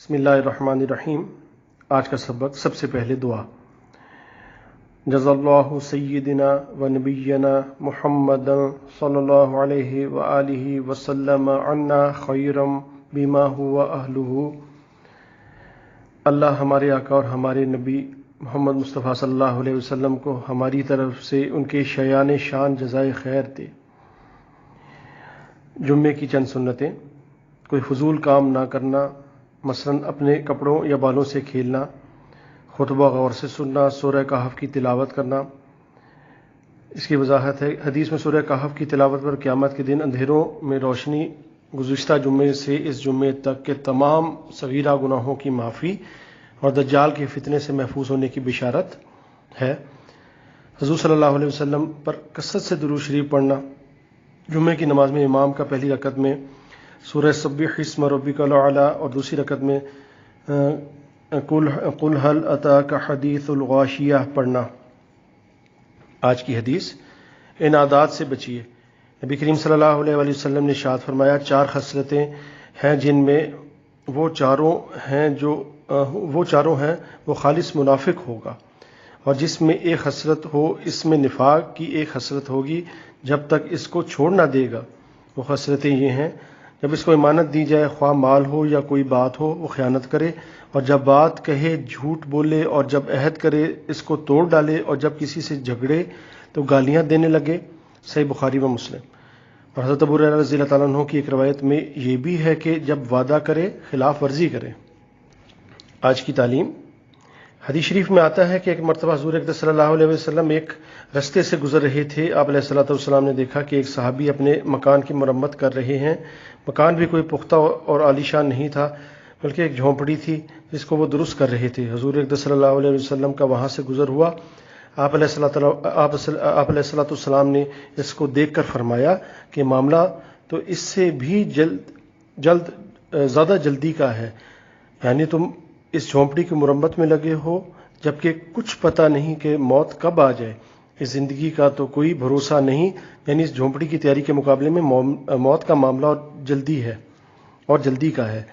बिस्मिल्लाहिर्रहमानिर्रहीम। आज का सबक सबसे पहले दुआ। जज़ाल्लाहु सय्यिदना व नबिय्यना मुहम्मदन सल्लल्लाहु अलैहि व आलिहि वसल्लम अन्ना खैरम बिमा हुवा अहलुहु। अल्लाह हमारे आका और हमारे नबी मोहम्मद मुस्तफ़ा सल्लल्लाहु अलैहि वसल्लम को हमारी तरफ से उनके शयान शान जज़ाए खैर दे। जुम्मे की चंद सुन्नतें। कोई फजूल काम ना करना, मसलन अपने कपड़ों या बालों से खेलना, खुतबा गौर से सुनना, सूरह कहफ की तिलावत करना। इसकी वजाहत है हदीस में सूरह कहफ की तिलावत पर क़यामत के दिन अंधेरों में रोशनी, गुज़िश्ता जुम्मे से इस जुम्मे तक के तमाम सगीरा गुनाहों की माफ़ी और दज्जाल के फितने से महफूज होने की बिशारत है। हुज़ूर सल्लल्लाहु अलैहि वसल्लम पर कसरत से दुरूद शरीफ पढ़ना। जुम्मे की नमाज में इमाम का पहली रकत में सूरह सब्बिह इस्म रब्बिकल आला और दूसरी रकत में कुल हल अताका हदीसुल गाशिया पढ़ना। आज की हदीस। इन आदात से बचिए। नबी करीम सल्लल्लाहु अलैहि वसल्लम ने इरशाद फरमाया, 4 खसलतें हैं जिनमें वो चारों हैं वो खालिस मुनाफिक होगा, और जिसमें एक खसलत हो इसमें निफाक की एक खसलत होगी, जब तक इसको छोड़ ना देगा। वो खसलतें ये हैं, जब इसको इमानत दी जाए, ख्वाह माल हो या कोई बात हो, वो ख़यानत करे, और जब बात कहे झूठ बोले, और जब अहद करे इसको तोड़ डाले, और जब किसी से झगड़े तो गालियाँ देने लगे। सही बुखारी व मुस्लिम। और हज़रत अबू हुरैरा रज़ियल्लाहु ताला अन्हु की एक रवायत में ये भी है कि जब वादा करे खिलाफ वर्जी करे। आज की तालीम। हदीस शरीफ में आता है कि एक मरतबा हुज़ूर अक़दस सल्लल्लाहु अलैहि वसल्लम एक रस्ते से गुजर रहे थे। आप अलैहिस्सलातु वस्सलाम ने देखा कि एक सहाबी अपने मकान की मरम्मत कर रहे हैं। मकान भी कोई पुख्ता और आलीशान नहीं था, बल्कि एक झोंपड़ी थी जिसको वो दुरुस्त कर रहे थे। हुज़ूर अक़दस सल्लल्लाहु अलैहि वसल्लम का वहाँ से गुजर हुआ। आप अलैहिस्सलातु वस्सलाम ने इसको देखकर फरमाया कि मामला तो इससे भी ज़्यादा जल्दी का है, यानी तुम इस झोंपड़ी की मुरम्मत में लगे हो, जबकि कुछ पता नहीं कि मौत कब आ जाए। इस ज़िंदगी का तो कोई भरोसा नहीं, यानी इस झोंपड़ी की तैयारी के मुकाबले में मौत का मामला और जल्दी का है।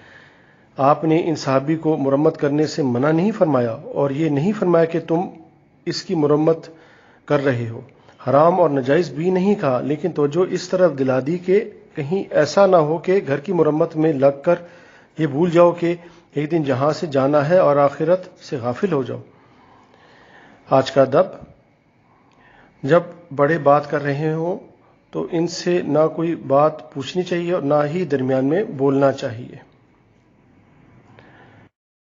आपने इन सहाबी को मुरम्मत करने से मना नहीं फरमाया, और ये नहीं फरमाया कि तुम इसकी मुरम्मत कर रहे हो। हराम और नजाइज़ भी नहीं कहा, लेकिन तवज्जो इस तरफ दिला दी कि कहीं ऐसा ना हो कि घर की मुरम्मत में लग कर ये भूल जाओ कि एक दिन जहां से जाना है और आखिरत से गाफिल हो जाओ। आज का अदब। जब बड़े बात कर रहे हो तो इनसे ना कोई बात पूछनी चाहिए और ना ही दरमियान में बोलना चाहिए।